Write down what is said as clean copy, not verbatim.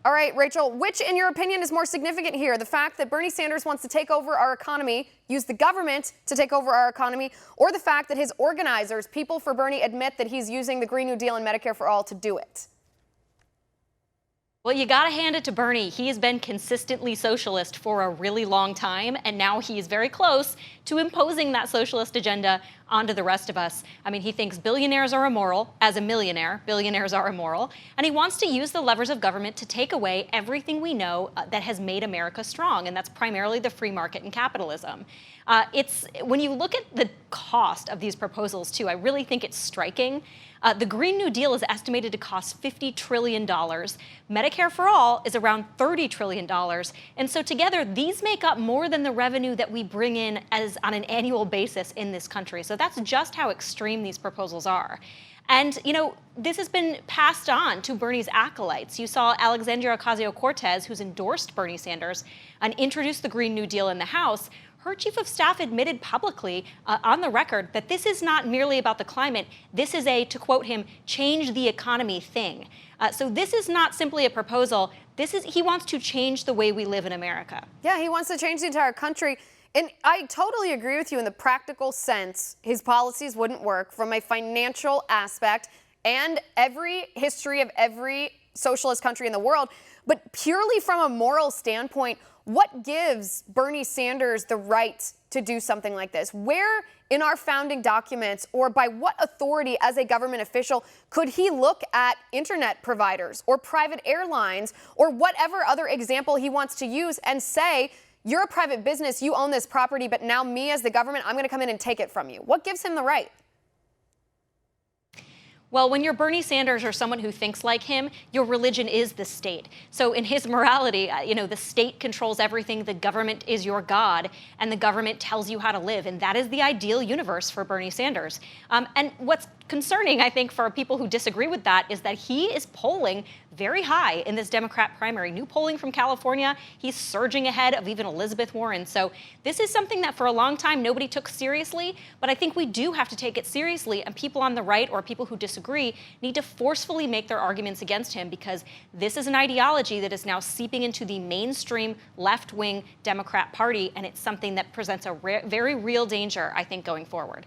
All right, Rachel, which, in your opinion, is more significant here? The fact that Bernie Sanders wants to take over our economy, use the government to take over our economy, or the fact that his organizers, People for Bernie, admit that he's using the Green New Deal and Medicare for All to do it? Well, you got to hand it to Bernie. He has been consistently socialist for a really long time, and now he is very close to imposing that socialist agenda onto the rest of us. I mean, he thinks billionaires are immoral. As a millionaire, billionaires are immoral. And he wants to use the levers of government to take away everything we know that has made America strong, and that's primarily the free market and capitalism. When you look at the cost of these proposals, too, I really think it's striking. The Green New Deal is estimated to cost $50 trillion. Medicare for All is around $30 trillion. And so together, these make up more than the revenue that we bring in on an annual basis in this country. So that's just how extreme these proposals are. And, you know, this has been passed on to Bernie's acolytes. You saw Alexandria Ocasio-Cortez, who's endorsed Bernie Sanders and introduced the Green New Deal in the House. Her chief of staff admitted publicly on the record that this is not merely about the climate. This is a, to quote him, change the economy thing. So this is not simply a proposal. He wants to change the way we live in America. Yeah, he wants to change the entire country. And I totally agree with you in the practical sense. His policies wouldn't work from a financial aspect and every history of every socialist country in the world. But purely from a moral standpoint, what gives Bernie Sanders the right to do something like this? Where in our founding documents or by what authority as a government official could he look at internet providers or private airlines or whatever other example he wants to use and say, you're a private business, you own this property, but now me as the government, I'm going to come in and take it from you? What gives him the right? Well, when you're Bernie Sanders or someone who thinks like him, your religion is the state. So in his morality, the state controls everything, the government is your God, and the government tells you how to live. And that is the ideal universe for Bernie Sanders. And what's concerning, I think, for people who disagree with that is that he is polling very high in this Democrat primary. New polling from California, he's surging ahead of even Elizabeth Warren. So this is something that for a long time nobody took seriously, but I think we do have to take it seriously, and people on the right or people who disagree need to forcefully make their arguments against him, because this is an ideology that is now seeping into the mainstream left-wing Democrat Party, and it's something that presents a very real danger, I think, going forward.